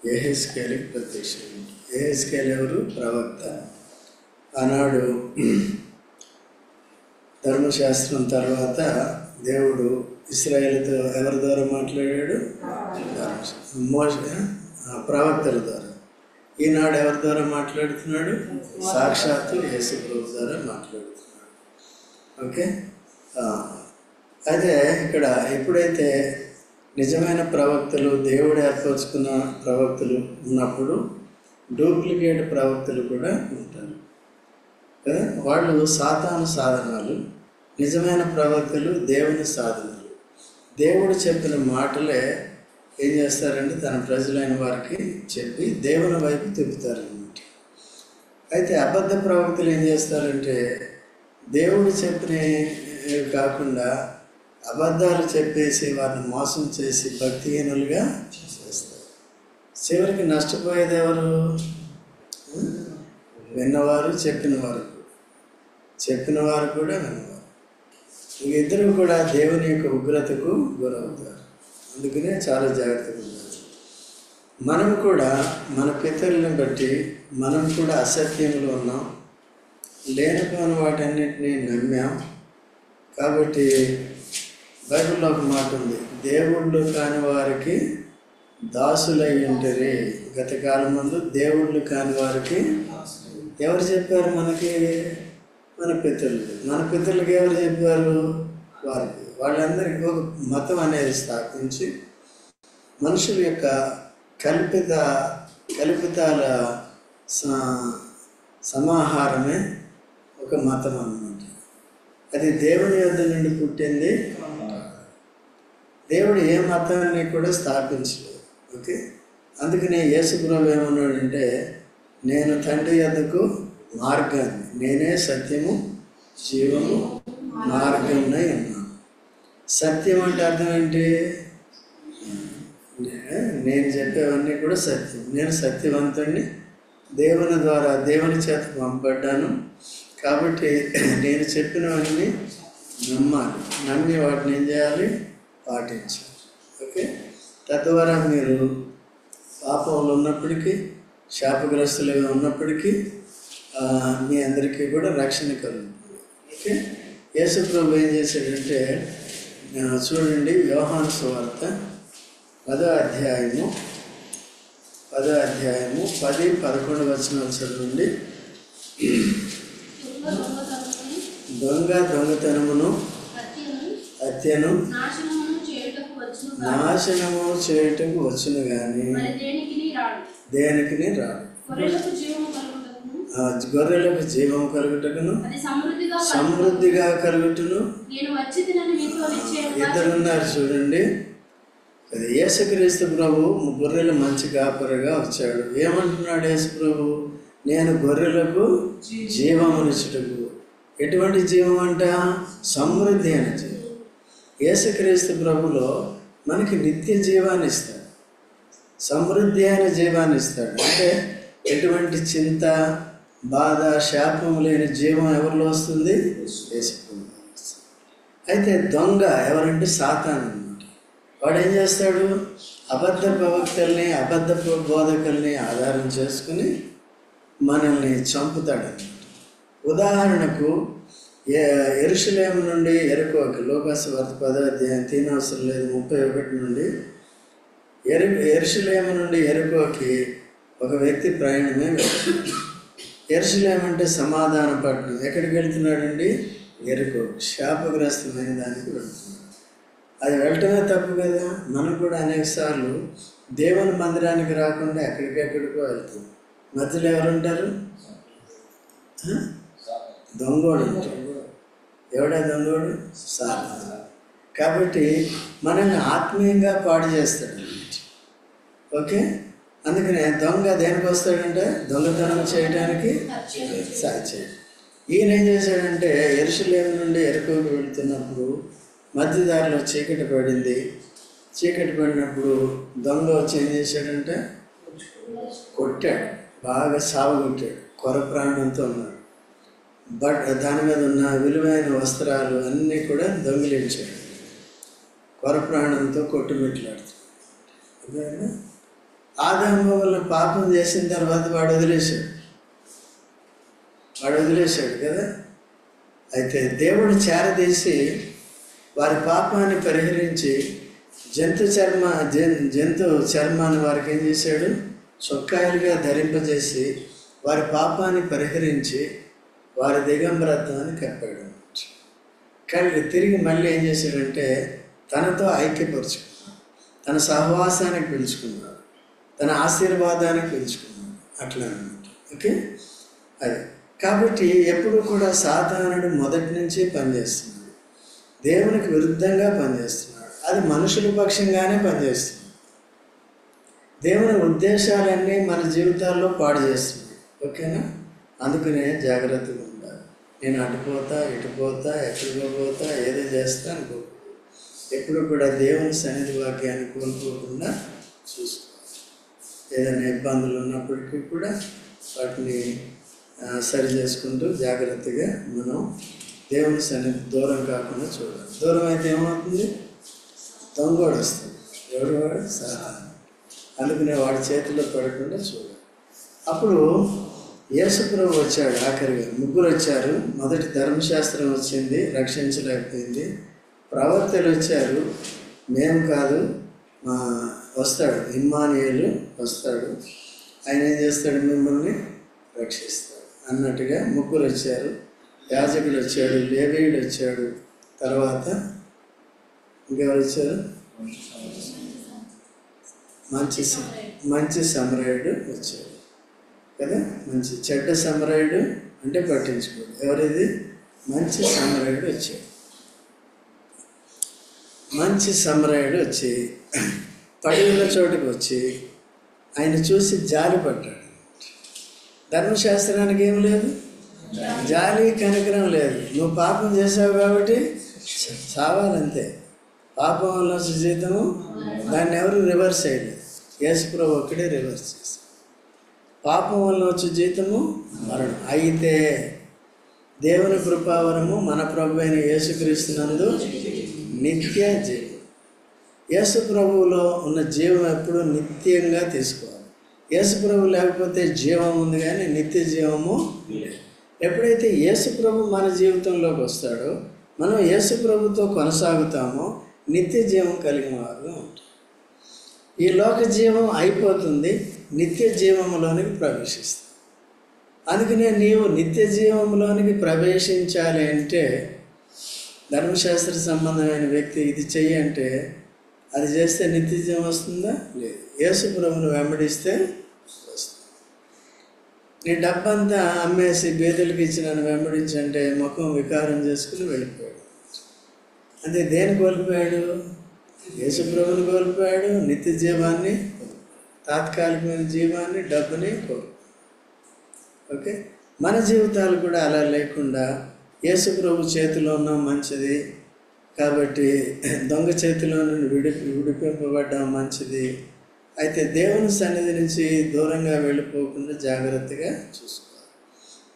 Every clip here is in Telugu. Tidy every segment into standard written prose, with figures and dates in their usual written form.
యెహెజ్కేలుకి ప్రత్యక్షమైంది. యెహెజ్కేలు ఎవరు? ప్రవక్త. ఆనాడు ధర్మశాస్త్రం తర్వాత దేవుడు ఇశ్రాయేలుతో ఎవరి ద్వారా మాట్లాడాడు? ప్రవక్తల ద్వారా. ఈనాడు ఎవరి ద్వారా మాట్లాడుతున్నాడు? సాక్షాత్తు యేసు ప్రభు ద్వారా మాట్లాడుతున్నాడు. ఓకే. అదే ఇక్కడ ఎప్పుడైతే నిజమైన ప్రవక్తలు, దేవుడు ఏర్పరచుకున్న ప్రవక్తలు ఉన్నప్పుడు డూప్లికేట్ ప్రవక్తలు కూడా ఉంటారు కదా. వాళ్ళు సాతాను సాధనాలు, నిజమైన ప్రవక్తలు దేవుని సాధనాలు. దేవుడు చెప్పిన మాటలే ఏం చేస్తారంటే తన ప్రజలైన వారికి చెప్పి దేవుని వైపు తిప్పుతారన్నమాట. అయితే అబద్ధ ప్రవక్తలు ఏం చేస్తారంటే దేవుడు చెప్పినవి కాకుండా అబద్ధాలు చెప్పేసి వారిని మోసం చేసి భక్తిహీనులుగా చేస్తారు. చివరికి నష్టపోయేది ఎవరు? విన్నవారు, చెప్పినవారు కూడా విన్నవారు. ఇద్దరు కూడా దేవుని యొక్క ఉగ్రతకు గురవుతారు. అందుకనే చాలా జాగ్రత్తగా ఉండాలి. మనం కూడా మన పితరులను బట్టి మనం కూడా అసత్యంలో ఉన్నాం, లేనిపోయిన వాటన్నిటినీ నమ్మాం. కాబట్టి బైబిల్లో ఒక మాట ఉంది, దేవుళ్ళు కాని వారికి దాసులై ఉంటారు. గత కాలం ముందు దేవుళ్ళు కాని వారికి ఎవరు చెప్పారు? మనకి మన పితరులకి ఎవరు చెప్పారు? వారికి. వాళ్ళందరికీ ఒక మతం అనేది స్థాపించి మనుషుల యొక్క కల్పితాల సమాహారమే ఒక మతం అన్నమాట. అది దేవుని యొద్ద నుండి పుట్టింది. దేవుడు ఏ మతాన్ని కూడా స్థాపించలేదు. ఓకే. అందుకనే యేసు ప్రభువు ఏమన్నాడంటే, నేను తండ్రి యొద్దకు మార్గాన్ని, నేనే సత్యము జీవము మార్గంనై ఉన్నాను. సత్యం అంటే అర్థం ఏంటి? నేను చెప్పేవన్నీ కూడా సత్యం. నేను సత్యవంతుడిని, దేవుని ద్వారా దేవుని చేత పంపబడ్డాను. కాబట్టి నేను చెప్పినవన్నీ నమ్మాలి, నమ్మి వాటిని ఏం చేయాలి? పాటించాలి. ఓకే. తద్వారా మీరు పాపంలో ఉన్నప్పటికీ, శాపగ్రస్తులుగా ఉన్నప్పటికీ మీ అందరికీ కూడా రక్షణ కలుగుతుంది. ఓకే. యేసు ప్రభు ఏం చేశాడంటే, చూడండి, యోహాను సువార్త 10వ అధ్యాయము 10-11 వచనాలు చదవండి. దొంగతనమును హత్యను నాశనము చేయుటకు వచ్చును గాని దేనికి రాడు. గొర్రెలకు జీవము కలుగుటకును సమృద్ధిగా కలుగుటను. ఇద్దరున్నారు చూడండి. అది యేసుక్రీస్తు ప్రభు గొర్రెల మంచి కాపరిగా వచ్చాడు. ఏమంటున్నాడు యేసు ప్రభు? నేను గొర్రెలకు జీవమునిచ్చుటకు. ఎటువంటి జీవం అంట? సమృద్ధి అయిన జీవం. యేసుక్రీస్తు ప్రభులో మనకి నిత్య జీవాన్ని ఇస్తాడు, సమృద్ధి అయిన జీవాన్ని ఇస్తాడు. అంటే ఎటువంటి చింత, బాధ, శాపం లేని జీవం ఎవరిలో వస్తుంది? యేసు ప్రభు. అయితే దొంగ ఎవరంటే సాతాను అన్నమాట. వాడు ఏం చేస్తాడు? అబద్ధ ప్రవక్తల్ని, అబద్ధ బోధకుల్ని ఆధారం చేసుకుని మనల్ని చంపుతాడన్నమాట. ఉదాహరణకు యెరూషలేము నుండి యెరికోకి, లూకాసు వార్త 10వ అధ్యాయం తీనవసరం లేదు, 31 నుండి యెరూషలేము నుండి యెరికోకి ఒక వ్యక్తి ప్రయాణమే వెళ్తున్నాడు. యెరూషలేము అంటే సమాధాన పట్టణం. ఎక్కడికి వెళ్తున్నాడండి? యెరికో. శాపగ్రస్తమైన దానికి వెళ్తున్నాడు. అది వెళ్ళటమే తప్పు కదా. మనం కూడా అనేక సార్లు దేవుని మందిరానికి రాకుండా ఎక్కడికెక్కడికో వెళ్తాం. మధ్యలో ఎవరుంటారు? దొంగోడు ఉంటాడు. ఎవడా దొంగోడు? సాతాను. కాబట్టి మనల్ని ఆత్మీయంగా పాడు చేస్తాడు. ఓకే. అందుకనే దొంగ దేనికి వస్తాడంటే దొంగతనం చేయడానికి సాధ్యం. ఈయన ఏం చేశాడంటే యెరూషలేము నుండి యెరికోకు వెళుతున్నప్పుడు మధ్యదారిలో చీకటి పడింది. చీకటి పడినప్పుడు దొంగ వచ్చి ఏం చేశాడంటే కొట్టాడు, బాగా సావగొట్టాడు. కొర ప్రాణంతో ఉన్నాడు. దాని మీద ఉన్న విలువైన వస్త్రాలు అన్నీ కూడా దొంగిలించాడు. కొర ప్రాణంతో కొట్టుమిట్లాడుతాడు. ఆదాము వల్ల పాపం చేసిన తర్వాత వాడు వదిలేశాడు కదా. అయితే దేవుడు చేరదీసి వారి పాపాన్ని పరిహరించి జంతు చర్మాన్ని వారికి ఏం చేశాడు? చొక్కాయలుగా ధరింపజేసి వారి పాపాన్ని పరిహరించి వారి దిగంబరత్వాన్ని కప్పాడు. కానీ తిరిగి మళ్ళీ ఏం చేశాడంటే తనతో ఐక్యపరుచుకున్నాడు, తన సహవాసానికి పిలుచుకున్నాడు, తన ఆశీర్వాదానికి పిలుచుకున్నాడు. అట్లా అన్నమాట. ఓకే, అది కాబట్టి ఎప్పుడు కూడా సాతానుడు మొదటి నుంచి పనిచేస్తున్నాడు, దేవునికి విరుద్ధంగా పనిచేస్తున్నాడు. అది మనుషుల పక్షంగానే పనిచేస్తుంది. దేవుని ఉద్దేశాలన్నీ మన జీవితాల్లో పాడు చేస్తుంది. ఓకేనా? అందుకనే జాగ్రత్తగా ఉండాలి. నేను అటుపోతా ఇటుపోతా ఎక్కడికో పోతా ఏదో చేస్తా అనుకో. ఎప్పుడు కూడా దేవుని సన్నిధి వాక్యాన్ని కోల్పోకుండా చూసుకోవాలి. ఏదైనా ఇబ్బందులు ఉన్నప్పటికీ కూడా వాటిని సరి చేసుకుంటూ జాగ్రత్తగా మనం దేవుని సన్నిధి దూరం కాకుండా చూడాలి. దూరం అయితే ఏమవుతుంది? దొంగోడు వస్తుంది. ఎవడు వాడు? సాతాను. అందుకనే వాడి చేతిలో పడకుండా చూడాలి. అప్పుడు యేసుప్రభు వచ్చాడు. ఆఖరిగా ముగ్గురు వచ్చారు. మొదటి ధర్మశాస్త్రం వచ్చింది, రక్షించలేకపోయింది. ప్రవక్తలు వచ్చారు, మేము కాదు వస్తాడు, ఇమ్మానుయేలు వస్తాడు, ఆయన ఏం చేస్తాడు? మిమ్మల్ని రక్షిస్తాడు అన్నట్టుగా ముగ్గురు వచ్చారు. యాజకుడు వచ్చాడు, లేవీయుడు వచ్చాడు, తర్వాత ఇంకెవరు వచ్చారు? మంచి సమరయుడు వచ్చాడు కదా. చెడ్డ సమరయుడు అంటే పట్టించుకోడు. ఎవరిది? మంచి సమరయుడు వచ్చాడు. మంచి సమరయుడు వచ్చి పడి ఉన్న చోటుకు వచ్చి ఆయన చూసి జాలి పడ్డాడు. ధర్మశాస్త్రానికి ఏం లేదు, జాలి కనికరం లేదు. నువ్వు పాపం చేసావు కాబట్టి చావాలంతే. పాపం వల్ల జీతము, దాన్ని ఎవరు రివర్స్ చేయలేదు. యేసుప్రభు ఒక్కడే రివర్స్ చేశాడు. పాపం వల్ల వచ్చే జీతము మరణం. అయితే దేవుని కృపావరము మన ప్రభు అయిన యేసుక్రీస్తునందు నిత్య జీవం. యేసు ప్రభువులో ఉన్న జీవం ఎప్పుడు నిత్యంగా తీసుకోవాలి. యేసు ప్రభు లేకపోతే జీవం ఉంది కానీ నిత్య జీవము లేదు. ఎప్పుడైతే యేసు ప్రభు మన జీవితంలోకి వస్తాడో మనం యేసు ప్రభుతో కొనసాగుతామో నిత్య జీవం కలిగిన వారుగా ఉంటాం. ఈ లోక జీవం అయిపోతుంది, నిత్య జీవంలోనికి ప్రవేశిస్తాం. అందుకనే నీవు నిత్య జీవంలోనికి ప్రవేశించాలి అంటే ధర్మశాస్త్ర సంబంధమైన వ్యక్తి ఇది చెయ్యి అంటే అది చేస్తే నిత్య జీవం వస్తుందా? లేదు. యేసు ప్రభువును వెంబడిస్తే వస్తుంది. నీ డబ్బంతా అమ్మేసి బేదలకు ఇచ్చి నన్ను వెంబడించంటే ముఖం వికారం చేసుకుని వెళ్ళిపోయాడు. అంటే దేన్ని కోల్పోయాడు? యేసు ప్రభువుని కోల్పోయాడు, నిత్య జీవాన్ని, తాత్కాలికమైన జీవాన్ని, డబ్బుని కోల్పోయాడు. ఓకే, మన జీవితాలు కూడా అలా లేకుండా యేసు ప్రభు చేతిలో ఉన్న మంచిది కాబట్టి దొంగ చేతిలో నుండి విడిపింపబడ్డం మంచిది. అయితే దేవుని సన్నిధి నుంచి దూరంగా వెళ్ళిపోకుండా జాగ్రత్తగా చూసుకోవాలి.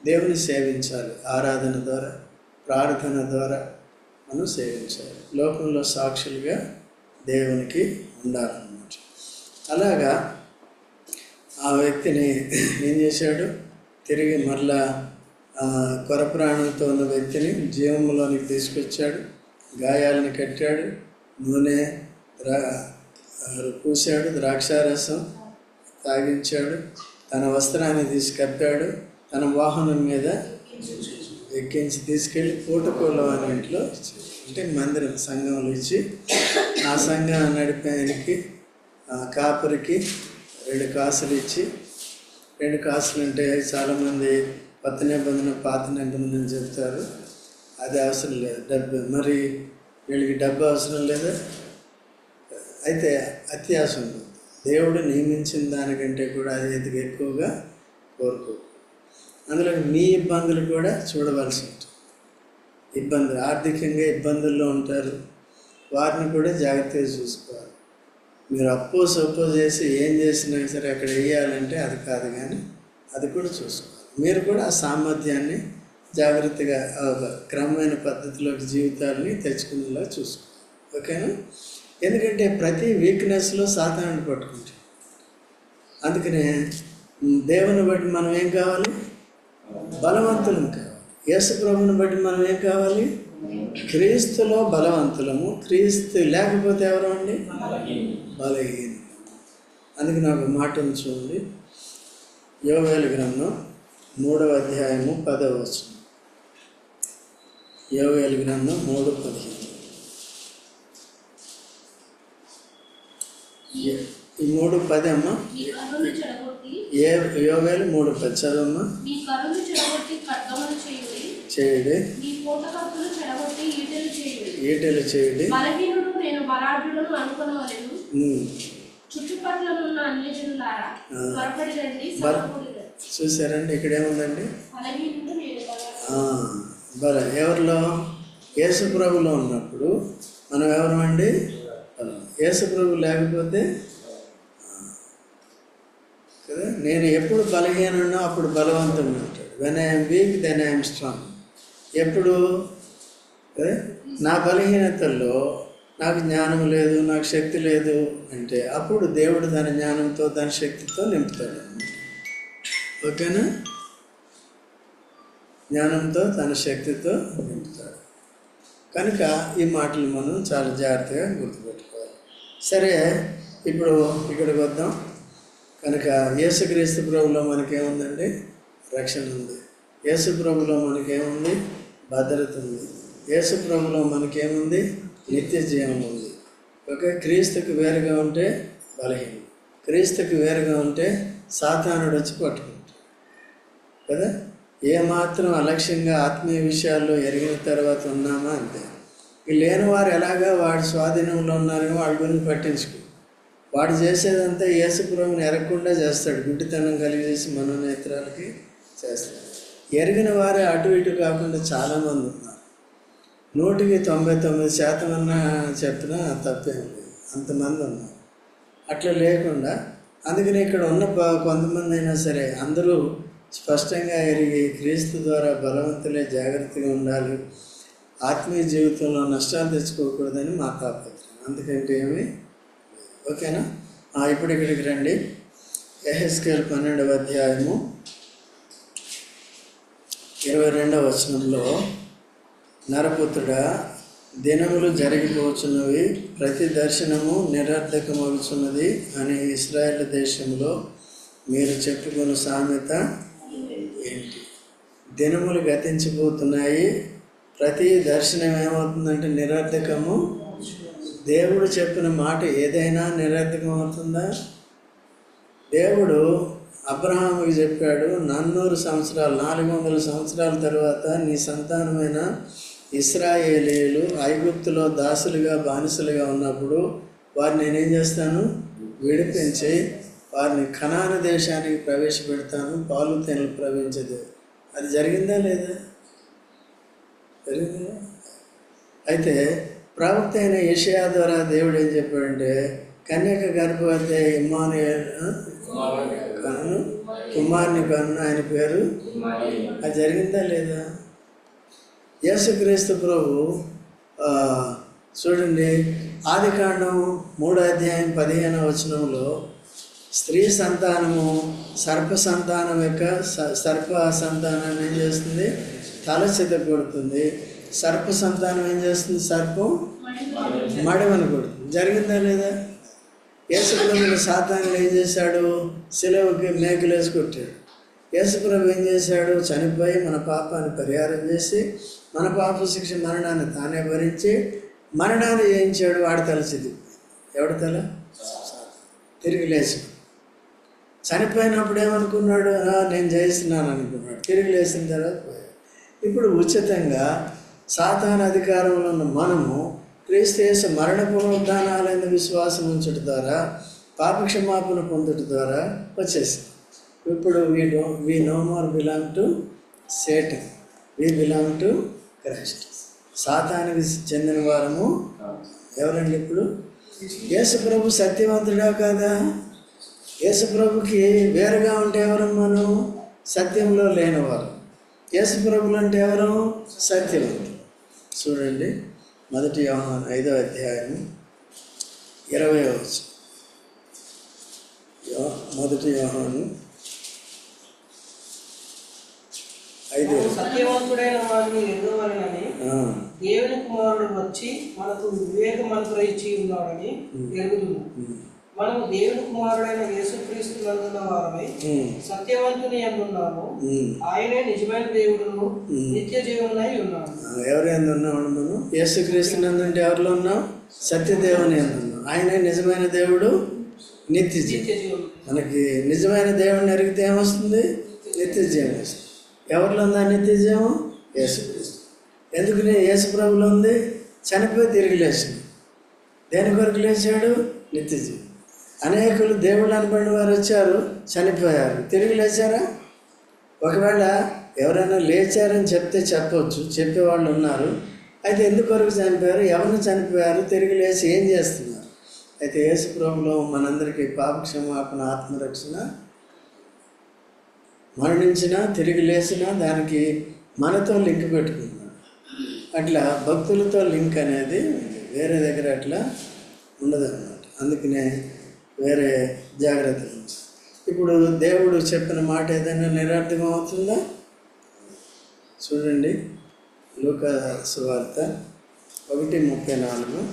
దేవుని సేవించాలి. ఆరాధన ద్వారా, ప్రార్థన ద్వారా మనం సేవించాలి. లోకంలో సాక్షులుగా దేవునికి ఉండాలన్నమాట. అలాగా ఆ వ్యక్తిని ఏం చేశాడు? తిరిగి మరలా కొరప్రాణంతో ఉన్న వ్యక్తిని జీవంలోనికి తీసుకొచ్చాడు. గాయాలని కట్టాడు, నూనె పూసాడు, ద్రాక్షారసం తాగించాడు, తన వస్త్రాన్ని తీసుకప్పాడు, తన వాహనం మీద ఎక్కించి తీసుకెళ్ళి పూటకోళ్ళ వారి ఇంట్లో అంటే మందిరం సంఘంలో ఇచ్చి ఆ సంఘం నడిపే ఆయనకి కాపరికి 2 కాసులు ఇచ్చి, 2 కాసులు అంటే చాలామంది కొత్త నిబంధన పాత నిబంధన అని చెప్తారు. అది అవసరం లేదు. డబ్బు మరి వీళ్ళకి డబ్బు అవసరం లేదా? అయితే అత్యాశ ఉంది. దేవుడు నియమించిన దానికంటే కూడా అది ఎక్కువగా కోరుకో. అందులో మీ ఇబ్బందులు కూడా చూడవలసి ఉంటుంది. ఇబ్బందులు, ఆర్థికంగా ఇబ్బందుల్లో ఉంటారు, వారిని కూడా జాగ్రత్తగా చూసుకోవాలి. మీరు అప్పో సొప్పో చేసి ఏం చేసినా సరే అక్కడ వేయాలంటే అది కాదు, కానీ అది కూడా చూసుకోవాలి. మీరు కూడా ఆ సామర్థ్యాన్ని జాగ్రత్తగా క్రమమైన పద్ధతిలోకి జీవితాలని తెచ్చుకునేలా చూసుకోవాలి. ఓకేనా? ఎందుకంటే ప్రతి వీక్నెస్లో సాతానుడు పట్టుకుంటాడు. అందుకనే దేవుని బట్టి మనం ఏం కావాలి? బలవంతులం కావాలి. యేసు ప్రభువుని బట్టి మనం ఏం కావాలి? క్రీస్తులో బలవంతులము. క్రీస్తు లేకపోతే ఎవరు అండి? బలహీన. అందుకే నాకు మాట ఉంది చూడండి, యోవేలు గ్రంథం 3వ అధ్యాయము 10వ వచనం. యోవేలు గ్రంథం 3:15. ఈ 3:10 అమ్మా. యోవేలు 3:10 చదవమ్మా. చేయుడి, ఈటెలు చేయుడి. చూసారండి, ఇక్కడ ఏముందండి? ఎవరిలో? యేసు ప్రభులో ఉన్నప్పుడు మనం ఎవరు అండి? యేసు ప్రభు లేకపోతే కదా. నేను ఎప్పుడు బలహీనో అప్పుడు బలవంతంగా ఉంటాడు. When I'm weak then I'm strong. ఎప్పుడు నా బలహీనతల్లో నాకు జ్ఞానం లేదు, నాకు శక్తి లేదు అంటే అప్పుడు దేవుడు తన జ్ఞానంతో తన శక్తితో నింపుతాడు. ఓకేనా? జ్ఞానంతో తన శక్తితో నింపుతాడు. కనుక ఈ మాటలు మనం చాలా జాగ్రత్తగా గుర్తుపెట్టుకోవాలి. సరే, ఇప్పుడు ఇక్కడికి వద్దాం. కనుక యేసుక్రీస్తు ప్రభులో మనకేముందండి? రక్షణ ఉంది. యేసు ప్రభులో మనకేముంది? భద్రత ఉంది. యేసు ప్రభులో మనకేముంది? నిత్య జీవం ఉంది. ఓకే. క్రీస్తుకు వేరుగా ఉంటే బలహీనం. క్రీస్తుకు వేరుగా ఉంటే సాతానుడు వచ్చి పట్టుకుంటాడు కదా. ఏమాత్రం అలక్ష్యంగా ఆత్మీయ విషయాల్లో ఎరిగిన తర్వాత ఉన్నామా అంతే. ఈ లేని వారు ఎలాగా వాడి స్వాధీనంలో ఉన్నారని వాళ్ళ గురించి పట్టించుకో. వాడు చేసేదంతా యేసు ప్రభువుని ఎరగకుండా చేస్తాడు. గుడ్డితనం కలిగేసి మనోనేత్రాలకి చేస్తాడు. ఎరిగిన వారే అటు ఇటు కాకుండా చాలామంది ఉన్నారు. 99% అన్నా చెప్పినా తప్పేం లేదు, అంతమంది ఉన్నారు. అట్లా లేకుండా అందుకని ఇక్కడ ఉన్న కొంతమంది అయినా సరే అందరూ స్పష్టంగా ఎరిగి క్రీస్తు ద్వారా బలవంతులే, జాగ్రత్తగా ఉండాలి, ఆత్మీయ జీవితంలో నష్టాలు తెచ్చుకోకూడదని మా తాపత్రయం. అందుకంటే ఏమి ఓకేనా. ఇప్పుడు ఇక్కడికి రండి. యెహెజ్కేలు 12వ అధ్యాయము 22వ వచనంలో, నరపుత్రుడా, దినములు జరిగిపోచున్నవి, ప్రతి దర్శనము నిరర్ధకమవుతున్నది అని ఇశ్రాయేలు దేశంలో మీరు చెప్పుకున్న సామెత ఏంటి? దినములు గతించిపోతున్నాయి, ప్రతి దర్శనం ఏమవుతుందంటే నిరర్ధకము. దేవుడు చెప్పిన మాట ఏదైనా నిరర్ధకం అవుతుందా? దేవుడు అబ్రహాముకి చెప్పాడు, 400 సంవత్సరాలు 400 సంవత్సరాల తర్వాత నీ సంతానమైన ఇశ్రాయేలీయులు ఐగుప్తులో దాసులుగా బానిసలుగా ఉన్నప్పుడు వారిని నేనేం చేస్తాను? విడిపించి వారిని కనాను దేశానికి ప్రవేశపెడతాను, పాలు తేనెలు ప్రవహించదు. అది జరిగిందా లేదా? జరిగిందా? అయితే ప్రవక్త అయిన యెషయా ద్వారా దేవుడు ఏం చెప్పాడంటే, కన్యక గర్భవతి ఇమ్మానుయేల్ కను కుమారుని కను, ఆయన పేరు. అది జరిగిందా లేదా? యేసుక్రీస్తు ప్రభు చూడండి, ఆదికాండం 3వ అధ్యాయం 15వ వచనంలో స్త్రీ సంతానము సర్ప సంతానం యొక్క సర్ప సంతానాన్ని ఏం చేస్తుంది? తల చితగొడుతుంది. సర్ప సంతానం ఏం చేస్తుంది? సర్పం మడిమని కొడుతుంది. జరిగిందా లేదా? యేసుప్రభుని సాతానుడు ఏం చేశాడు? శిలువకి మేకులేసి కొట్టాడు. యేసుప్రభు ఏం చేశాడు? చనిపోయి మన పాపాన్ని పరిహారం చేసి మన పాప శిక్ష మరణాన్ని తానే భరించి మరణాన్ని జయించాడు. వాడి తల చితికి. ఎవడి తల? తిరిగి లేచి చనిపోయినప్పుడు ఏమనుకున్నాడు? నేను జయిస్తున్నాను అనుకున్నాడు. తిరిగి లేచిన తర్వాత పోయాడు. ఇప్పుడు ఉచితంగా సాతాను అధికారంలో ఉన్న మనము క్రీస్తు యేసు మరణ పునరుద్ధానాలైన విశ్వాసం ఉంచడం ద్వారా పాపక్షమాపణ పొందడం ద్వారా వచ్చేసాం. ఇప్పుడు we no more belong to Satan, we belong to Christ. సాతానికి చెందిన వారము ఎవరండి? ఇప్పుడు యేసు ప్రభు సత్యవంతుడా కాదా? యేసు ప్రభుకి వేరుగా ఉంటే ఎవరు? మనం సత్యంలో లేనివారు. యేసు ప్రభులు అంటే ఎవరు? సత్యవంతులు. చూడండి, 1 యోహాను 5వ అధ్యాయం 20వ వచనం. మొదటి యోహాను 5. సత్యవంతుడైన వారిని ఎరుగవలెనని దేవుని కుమారుడు వచ్చి మనకు వివేకం అనుగ్రహించి ఉన్నాడని ఎరుగుదుము. మనము దేవుని కుమారుడైన యేసుక్రీస్తు నందున్న వారమై సత్యవంతుని అందున్నాము. ఆయనే నిజమైన దేవుడును నిత్య జీవనై ఉన్నాడు. ఎవరి అందున్నాం? మనం యేసుక్రీస్తు నందుంటే ఎవరిలో ఉన్నాం? సత్యదేవుని అందున్నాం. ఆయనే నిజమైన దేవుడు, నిత్య జీవం. మనకి నిజమైన దేవుడిని ఎరిగితే ఏమొస్తుంది? నిత్య జీవం వస్తుంది. ఎవరిలో ఉందా నిత్య జీవం? యేసుక్రీస్తు. ఎందుకని? యేసు ప్రభులో ఉంది. చనిపోయి తిరిగి లేచాడు. దేని కొరకు లేచాడు? నిత్య జీవం. అనేకులు దేవుళ్ళు అనబడిన వారు వచ్చారు, చనిపోయారు, తిరిగి లేచారా? ఒకవేళ ఎవరైనా లేచారని చెప్తే చెప్పవచ్చు, చెప్పేవాళ్ళు ఉన్నారు. అయితే ఎందుకొరకు చనిపోయారు? ఎవరిని చనిపోయారు? తిరిగి లేచి ఏం చేస్తున్నారు? అయితే యేసు ప్రభువులో మనందరికీ పాప క్షమాపణ, ఆత్మరక్షణ, మరణించినా తిరిగి లేచినా దానికి మనతో లింక్ పెట్టుకున్నాడు. అట్లా భక్తులతో లింక్ అనేది వేరే దగ్గర అట్లా ఉండదన్నమాట. అందుకనే వేరే జాగ్రత్తలు. ఇప్పుడు దేవుడు చెప్పిన మాట ఏదైనా నిరర్థకం అవుతుందా? చూడండి, లూకా సువార్త 1:34.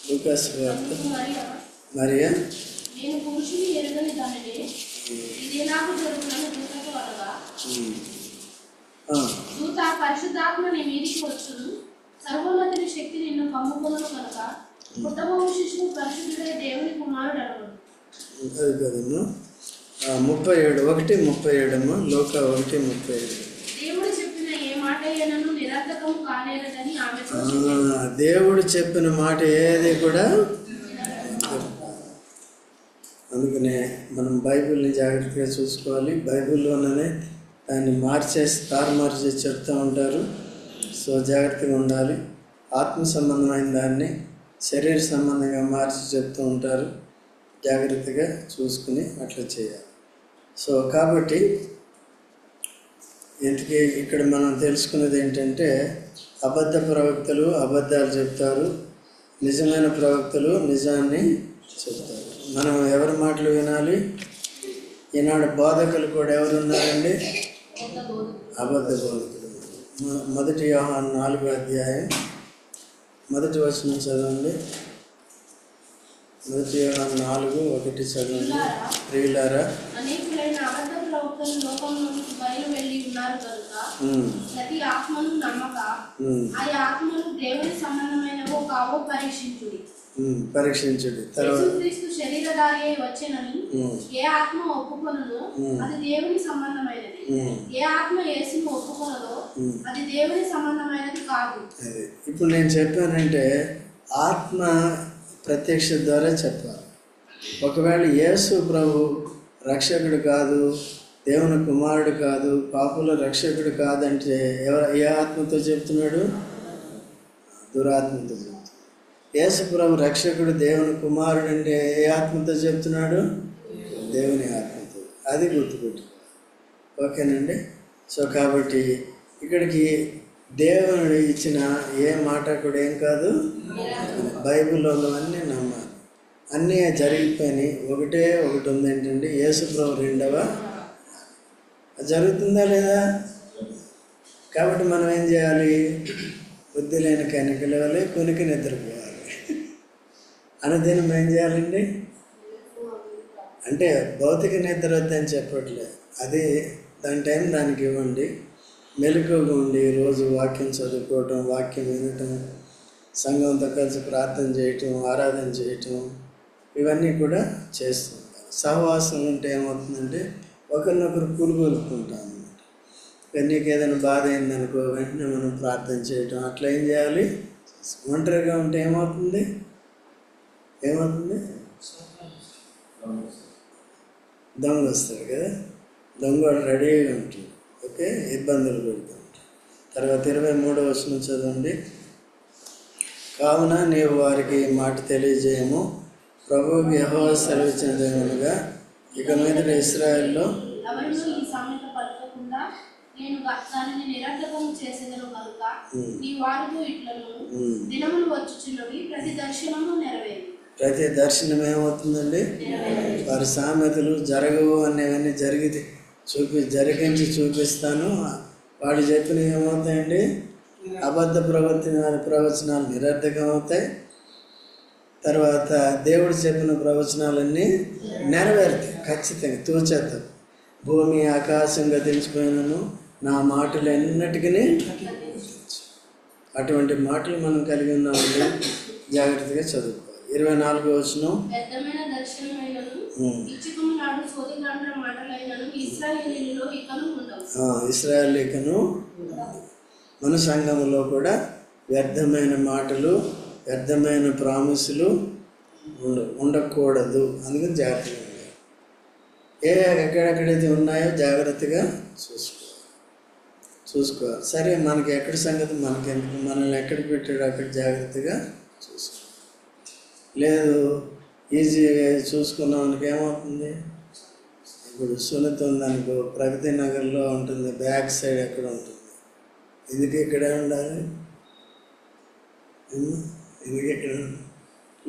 లూకా సువార్త. మరియా నేను పురుషుని ఎరుగని దానిని ఇది నాకు జరుగునని దూతకు అనగా దూత పరిశుద్ధాత్మ నీ మీదికి వచ్చును, సర్వోన్నతుని శక్తి నిన్ను కమ్ముకొనును కనుక పుట్టబోవు శిశువు పరిశుద్ధుడై దేవుని కుమారుడు అనబడును. అది కదమ్మా 37, 1:37 లోక 1:37. దేవుడు చెప్పిన ఏ మాట అయినను నిరర్థకం కానేరదని ఆమె. దేవుడు చెప్పిన మాట ఏది కూడా. అందుకనే మనం బైబిల్ని జాగ్రత్తగా చూసుకోవాలి. బైబిల్లోనే దాన్ని మార్చేసి తారుమారు చేసి చెప్తూ ఉంటారు. సో జాగ్రత్తగా ఉండాలి. ఆత్మ సంబంధమైన దాన్ని శరీర సంబంధంగా మార్చి చెప్తూ ఉంటారు. జాగ్రత్తగా చూసుకుని అట్లా చేయాలి. సో కాబట్టి ఇంతకీ ఇక్కడ మనం తెలుసుకున్నది ఏంటంటే, అబద్ధ ప్రవక్తలు అబద్ధాలు చెప్తారు, నిజమైన ప్రవక్తలు నిజాన్ని చెప్తారు. మనం ఎవరి మాటలు వినాలి? ఈనాడు బోధకులు కూడా ఎవరున్నారండి? అబద్ధ బోధకులు. మొదటి యోహాను 4వ అధ్యాయం 1వ వచనం చదవండి. మొదటి యోహాను 4:1 చదవండి. ప్రియులారా, అనేకులైన అబద్ధ ప్రవక్తలు లోకంలోనికి బయలు వెళ్ళి ఉన్నారు కనుక ప్రతి ఆత్మను నమ్మక ఆ ఆత్మలు దేవుని సంబంధమైనవో కావో పరీక్షించుడి. యేసుక్రీస్తు శరీరధారి అయి వచ్చెనని ఏ ఆత్మ ఒప్పుకొనునో అది దేవుని సంబంధమైనది. ఏ ఆత్మ యేసును ఒప్పుకొనదో అది దేవుని సంబంధమైనది కాదు. ఇప్పుడు నేను చెప్పానంటే ఆత్మ ప్రత్యక్ష ద్వారా చెప్పాలి. ఒకవేళ యేసు ప్రభు రక్షకుడు కాదు, దేవుని కుమారుడు కాదు, పాపుల రక్షకుడు కాదంటే ఏ ఆత్మతో చెప్తున్నాడు? దురాత్మతో చెప్తున్నాడు. యేసు ప్రభు రక్షకుడు, దేవుని కుమారుడు అంటే ఏ ఆత్మతో చెప్తున్నాడు? దేవుని ఆత్మతో. అది గుర్తుపెట్టుకోవాలి. ఓకేనండి. సో కాబట్టి ఇక్కడికి దేవుడు ఇచ్చిన ఏ మాట కూడా ఏం కాదు, బైబిల్లో అన్నీ నమ్మాలి. అన్నీ జరిగిపోయినాయి. ఒకటి ఉంది ఏంటంటే యేసు ప్రభు రెండవ జరుగుతుందా లేదా? కాబట్టి మనం ఏం చేయాలి? బుద్ధి లేని కనికలు వలె కొనికి నిద్రపోవాలి. అనుదినం ఏం చేయాలండి? అంటే భౌతిక నిద్ర వద్దని చెప్పట్లేదు, అది దాని టైం దానికి ఇవ్వండి. మెలకువగా ఉండి రోజు వాక్యం చదువుకోవటం, వాక్యం వినటం, సంఘంతో కలిసి ప్రార్థన చేయటం, ఆరాధన చేయటం, ఇవన్నీ కూడా చేస్తుంటారు. సహవాసం ఉంటే ఏమవుతుందంటే ఒకరినొకరు పులుగొలుపుకుంటాం అన్నమాట. నీకు ఏదైనా బాధ అయిందనుకో వెంటనే మనం ప్రార్థన చేయటం, అట్లా ఏం చేయాలి? ఒంటరిగా ఉంటే ఏమవుతుంది? దొంగ వస్తాడు కదా, దొంగ రెడీగా ఉంటుంది. ఓకే, ఇబ్బందులు పెడుతూ ఉంటాయి. తర్వాత 23వ వచనం చదవండి. కావున నీవు వారికి మాట తెలియజేయము, ప్రభువుకి యెహోవా సెలవిచ్చినదేమనగా ఇక మీద ఇశ్రాయేలులో ఎవరినూ ఈ సామెత పలుకకుండా నేను దానిని నిరర్థకం చేసేదను కనుక నీ వారితో ఇట్లను దినములు వచ్చుచున్నవి ప్రతి దర్శనము నెరవేరు. ప్రతి దర్శనం ఏమవుతుందండి? వారి సామెతలు జరగవు అనేవన్నీ జరిగించి చూపిస్తాను. వాడు చెప్పినవి ఏమవుతాయండి? అబద్ధ ప్రవచనాలు నిరర్థకం అవుతాయి. తర్వాత దేవుడు చెప్పిన ప్రవచనాలన్నీ నెరవేరుతాయి ఖచ్చితంగా, తూచేద్దాం. భూమి ఆకాశం గతించిపోయినను నా మాటలు ఎన్నటికీ అటువంటి మాటలు మనం కలిగి ఉన్నామండి. జాగ్రత్తగా చదువుకోవాలి. 24వ వచనం, ఇశ్రాయేలీయులను మన సంఘంలో కూడా వ్యర్థమైన మాటలు, వ్యర్థమైన ప్రామిసులు ఉండకూడదు. అందుకని జాగ్రత్తగా ఉండాలి. ఎక్కడెక్కడైతే ఉన్నాయో జాగ్రత్తగా చూసుకోవాలి. సరే, మనకి ఎక్కడి సంగతి మనకెందుకు, మనల్ని ఎక్కడ పెట్టాడు అక్కడ జాగ్రత్తగా చూసుకోవాలి. లేదు ఈజీగా చూసుకున్నానికి ఏమవుతుంది? ఇప్పుడు సునీత ఉందనుకో, ప్రగతి నగర్లో ఉంటుంది, బ్యాక్ సైడ్ ఎక్కడ ఉంటుంది, ఎందుకు ఇక్కడే ఉండాలి? ఎందుకు ఇక్కడ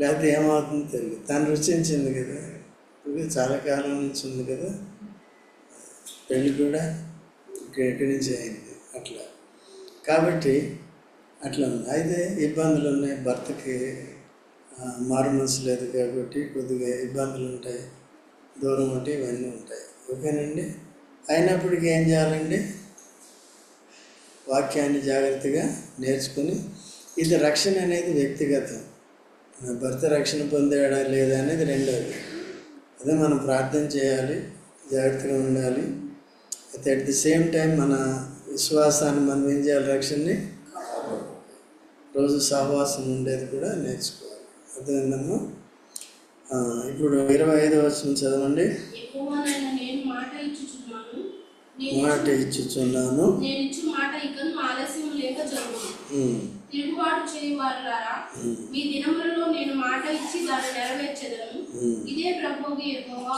లేకపోతే ఏమవుతుందో తెలియదు. తను రుచించింది కదా, ఇప్పుడు చాలా కాలం నుంచి ఉంది కదా, పెళ్ళి కూడా ఇక్కడి నుంచి అయింది. అట్లా కాబట్టి అట్లా ఉంది. అయితే ఇబ్బందులు ఉన్నాయి, భర్తకి మారు మనసు లేదు కాబట్టి కొద్దిగా ఇబ్బందులు ఉంటాయి, దూరం ఉంటే ఇవన్నీ ఉంటాయి. ఓకేనండి. అయినప్పటికీ ఏం చేయాలండి? వాక్యాన్ని జాగ్రత్తగా నేర్చుకుని, ఇది రక్షణ అనేది వ్యక్తిగతం. నా భర్త రక్షణ పొందాడా లేదా అనేది రెండోది. అదే మనం ప్రార్థన చేయాలి, జాగ్రత్తగా ఉండాలి. అయితే అట్ ది సేమ్ టైం మన విశ్వాసాన్ని మనం ఏం చేయాలి? రక్షణని రోజు సహవాసం ఉండేది కూడా నేర్చుకోవాలి. అదేందమ్మా? ఇప్పుడు 25వ వచనం చదవండి. మాట ఇచ్చుచున్నాను,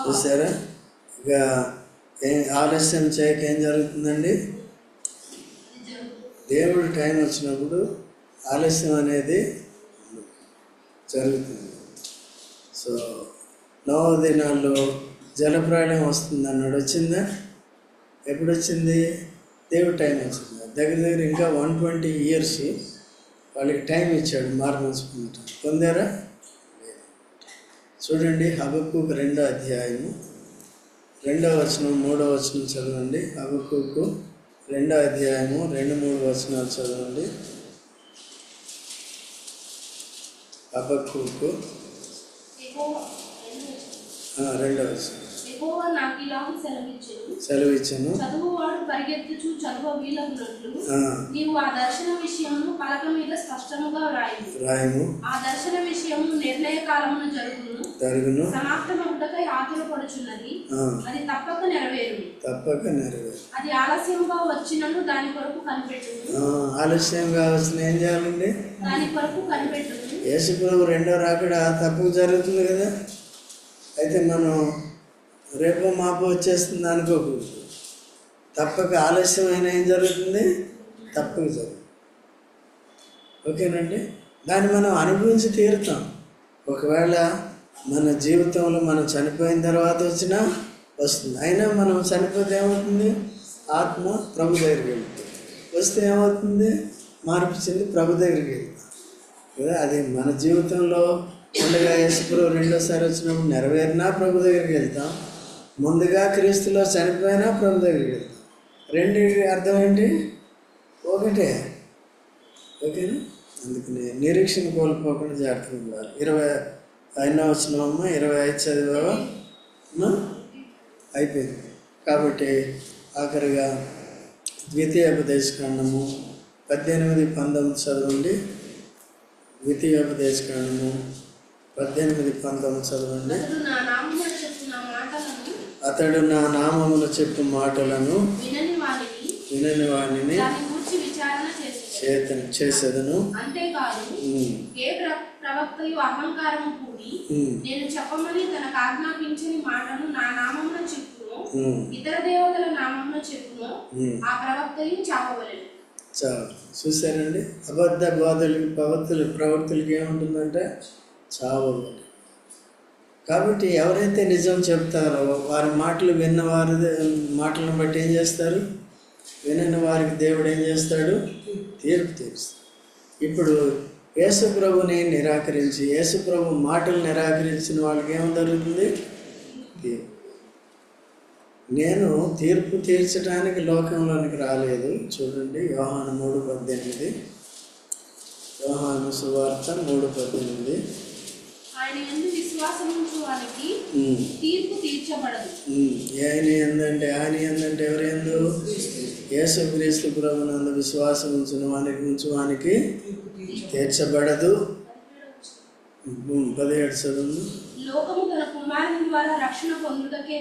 చూసారా? ఇక ఆలస్యం చేయక ఏం జరుగుతుందండి? దేవుడి టైం వచ్చినప్పుడు ఆలస్యం అనేది జరుగుతుంది. సో నోవహు దినాల్లో జలప్రళయం వస్తుంది అన్నాడు. వచ్చిందా? ఎప్పుడు వచ్చింది? దేవుడి టైం వచ్చింది. దగ్గర ఇంకా 120 years వాళ్ళకి టైం ఇచ్చాడు మారుమనసు పొందారా? చూడండి, హబక్కూకు 2వ అధ్యాయము 2వ వచనం 3వ వచనం చదవండి. హబక్కూకు 2వ అధ్యాయము 2-3 వచనాలు చదవండి. హబక్కూకు 2వ వచనం. సెలవిచ్చాను, చదువువాడు పరిగెత్తుచు చదవవీలకున్నట్లు నీవు ఆ దర్శన విషయమును పలక మీద స్పష్టముగా రాయము. ఆ దర్శన విషయము నిర్ణయ కాలమున జరుగును, సమాప్తమగుటకై ఆతురపడుచున్నది, అది తప్పక నెరవేరు. అది ఆలస్యంగా వచ్చినను దాని కొరకు కనిపెట్టును. ఆలస్యంగా వచ్చిన ఏం చేయాలండి? దాని కొరకు కనిపెట్టును. యేసుప్రభు రెండో రాకడ తప్పక జరుగుతుంది కదా. అయితే మనం రేపు మాపు వచ్చేస్తుంది అనుకోకూడదు. తప్పక ఆలస్యమైన ఏం జరుగుతుంది? తప్పక జరుగుతుంది. ఓకేనండి. దాన్ని మనం అనుభవించి తీరుతాం. ఒకవేళ మన జీవితంలో మనం చనిపోయిన తర్వాత వచ్చినా వస్తుంది. అయినా మనం చనిపోతే ఏమవుతుంది? ఆత్మ ప్రభు దగ్గరికి వెళ్తుంది. వస్తే ఏమవుతుంది? మార్పు చెంది ప్రభు దగ్గరికి వెళ్తాం కదా. అది మన జీవితంలో ఉండగా యేసుప్రభు రెండోసారి వచ్చినప్పుడు నెరవేరినా ప్రభు దగ్గరికి వెళ్తాం, ముందుగా క్రీస్తులో చనిపోయినా ప్రభు దగ్గరికి వెళ్తాం. రెండు అర్థం ఏంటి? ఒకటే. ఓకేనా? అందుకని నిరీక్షణ కోల్పోకుండా జాగ్రత్తగా ఉండాలి. 25వ వచనమమ్మా, 25 చదివావా? అయిపోయింది. కాబట్టి ఆఖరిగా ద్వితీయోపదేశకాండము 18-19 చదవండి. ద్వితీయోపదేశకాండము 18-19 చదవండి. అతడు నా నామమున చెప్పు మాటలను వినని వాణిని చేసేదను. అంతేకాదు ఏ ప్రవక్తయు అహంకారము కూడి నేను చెప్పమని తనకు ఆజ్ఞాపించని మాటను నా నామమున చెప్పును, ఇతర దేవతల నామమున చెప్పును, ఆ ప్రవక్తయు చావవలెను. చూశారండి? అబద్ధ ప్రవక్తులకి ఏముంటుందంటే చావవలెను. కాబట్టి ఎవరైతే నిజం చెప్తారో వారి మాటలు విన్నవారి మాటలను బట్టి ఏం చేస్తారు? వినని వారికి దేవుడు ఏం చేస్తాడు? తీర్పు తీరుస్తాడు. ఇప్పుడు యేసు ప్రభుని నిరాకరించి, యేసు ప్రభు మాటలు నిరాకరించిన వాళ్ళకి ఏం జరుగుతుంది? తీర్పు. నేను తీర్పు తీర్చడానికి లోకంలోనికి రాలేదు. చూడండి, యోహాను 3:18, యోహాను సువార్త 3:18. ఆయన యందు విశ్వాసం ఉంచు వానికి తీర్పు తీర్చబడదు. ఆయన ఏందంటే ఎవరు ఎందు? యేసుక్రీస్తు ప్రభునందు విశ్వాసం ఉంచువానికి తీర్చబడదు. 17 చదువు. లోకము తన కుమారుని ద్వారా రక్షణ పొందుటకే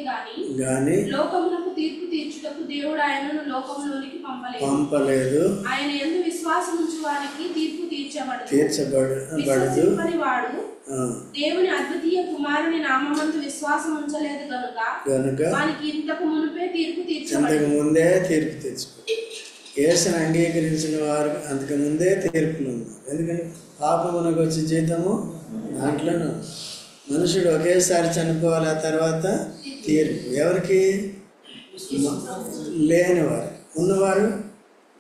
గాని లోకమునకు తీర్పు తీర్చుటకు దేవుడు ఆయనను లోకములోనికి పంపలేదు. ఆయన యందు విశ్వాసం ఉంచు వారికి తీర్పు తీర్చబడదు. వాడు దేవుని అద్వితీయ కుమారుని నామమందు విశ్వాసం ఉంచలేదు గనుక వానికి ఇంతకు మునుపే తీర్పు తీర్చబడదు. ముందే తీర్పు తీర్చుకోవాలి. యేసుని అంగీకరించిన వారు అంతకు ముందే తీర్పులు ఉన్నారు. ఎందుకంటే పాపమునకు వచ్చే జీతము దాంట్లోనూ. మనుషుడు ఒకేసారి చనిపోవాలి, ఆ తర్వాత తీర్పు. ఎవరికి? లేనివారు. ఉన్నవారు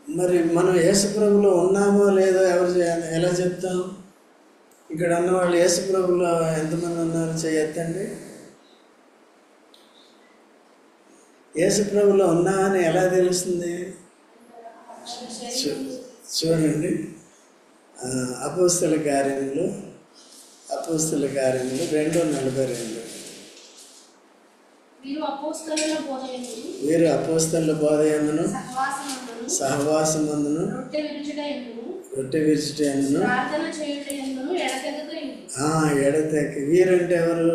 మరి మనం యేసుప్రభులో ఉన్నామో లేదో ఎలా చెప్తాం? ఇక్కడ ఉన్నవాళ్ళు యేసుప్రభులో ఎంతమంది ఉన్నారు? చేయొద్దండి. యేసుప్రభులో ఉన్నామని ఎలా తెలుస్తుంది? చూడండి, అపోస్తల కార్యములు 2:42. వీరు అపోస్తలుల బోధయందును సహవాసమందును రొట్టె విరుచుటయందును ఎడతెగక. వీరంటే ఎవరు?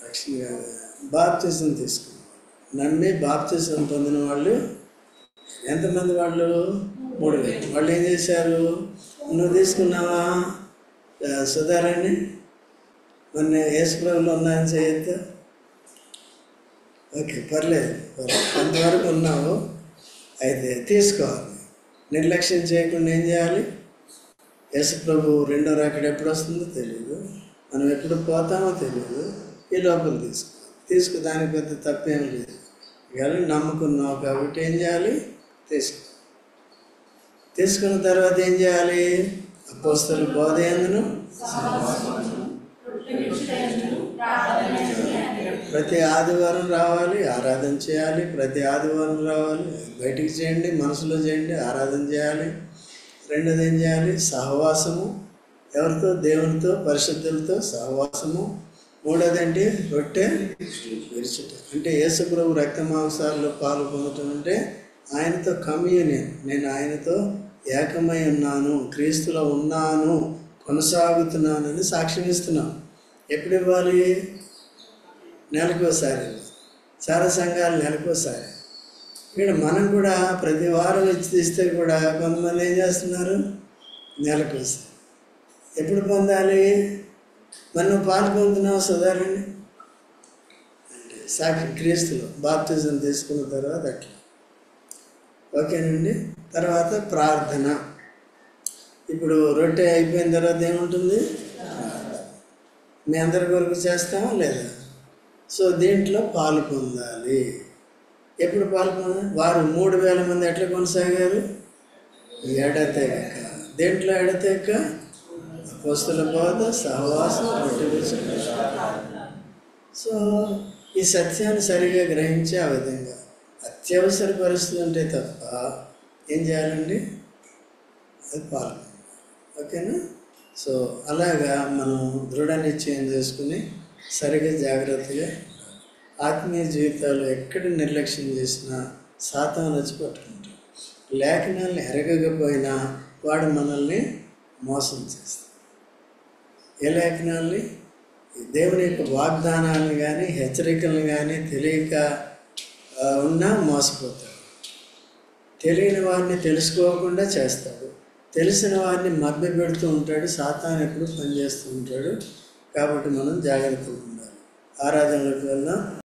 రక్షణ కాదు, బాప్తిజం తీసుకున్నారు. నమ్మి బాప్తిజం పొందిన వాళ్ళు ఎంతమంది? వాళ్ళు 3,000. వాళ్ళు ఏం చేశారు? నువ్వు తీసుకున్నావా సుధారాన్ని? మొన్న యేసుప్రభులో ఉన్నాయని చేయొద్దు. ఓకే, పర్లేదు, అంతవరకు ఉన్నావు. అయితే తీసుకోవాలి. నిర్లక్ష్యం చేయకుండా ఏం చేయాలి? యేసుప్రభు రెండో రాకడ ఎప్పుడు వస్తుందో తెలియదు, మనం ఎప్పుడు పోతామో తెలియదు. ఈ లోపల తీసుకో. దానికి పెద్ద తప్పేం లేదు. ఇవాళ నమ్ముకున్నావు కాబట్టి ఏం చేయాలి? తీసుకున్న తర్వాత ఏం చేయాలి? అపోస్తలుల బోధయందును ప్రతి ఆదివారం రావాలి, ఆరాధన చేయాలి. ప్రతి ఆదివారం రావాలి, బయటికి చేయండి, మనసులో చేయండి, ఆరాధన చేయాలి. రెండోది ఏం చేయాలి? సహవాసము. ఎవరితో? దేవునితో, పరిశుద్ధులతో సహవాసము. మూడోది ఏంటి? రొట్టె విరుచుట. అంటే యేసుప్రభు రక్త మాంసాల్లో పాలు పొందటం అంటే ఆయనతో కమ్యూనియన్. నేను ఆయనతో ఏకమై ఉన్నాను, క్రీస్తులో ఉన్నాను, కొనసాగుతున్నానని సాక్ష్యం ఇస్తున్నాను. ఎప్పుడు ఇవ్వాలి? నెలకోసారి. చాలా సంఘాలు నెలకోసారి. ఇక్కడ మనం కూడా ప్రతి వారం ఇస్తే కూడా కొంతమంది ఏం చేస్తున్నారు? నెలకోసారి. ఎప్పుడు పొందాలి? మనం పాలు పొందుతున్నావు సుధారండి అంటే సాక్షి క్రీస్తులో బాప్తిజం తీసుకున్న తర్వాత అట్లా. ఓకేనండి. తర్వాత ప్రార్థన. ఇప్పుడు రొట్టె అయిపోయిన తర్వాత ఏముంటుంది? మీ అందరి వరకు చేస్తామా లేదా? సో దీంట్లో పాలు పొందాలి. ఎప్పుడు పాలు పొందాలి? వారు 3,000 మంది ఎట్లా కొనసాగారు? ఎడతెగక. దేంట్లో ఎడతెగక? అపోస్తలుల బోధ, సహవాసం, రొట్టె విరుచుట. సో ఈ సత్యాన్ని సరిగా గ్రహించి ఆ విధంగా అత్యవసర పరిస్థితి ఉంటే తప్ప ఏం చేయాలండి? అది పాల్గొనాలి. ఓకేనా? సో అలాగా మనం దృఢ నిశ్చయం చేసుకుని సరిగా జాగ్రత్తగా ఆత్మీయ జీవితాలు ఎక్కడ నిర్లక్ష్యం చేసినా సాతాను వచ్చి పట్టుకుంటాడు. లేఖనాలను ఎరగకపోయినా వాడు మనల్ని మోసం చేస్తాడు. ఏ లేఖనాల్ని? దేవుని యొక్క వాగ్దానాలను కానీ హెచ్చరికలను కానీ తెలియక ఉన్నా మోసపోతాడు. తెలియని వారిని తెలుసుకోకుండా చేస్తాడు. తెలిసిన వారిని మభ్య పెడుతూ ఉంటాడు. సాతాను ఎప్పుడు పనిచేస్తూ ఉంటాడు. కాబట్టి మనం జాగ్రత్తగా ఉండాలి. ఆరాధనలకు వెళ్దాం.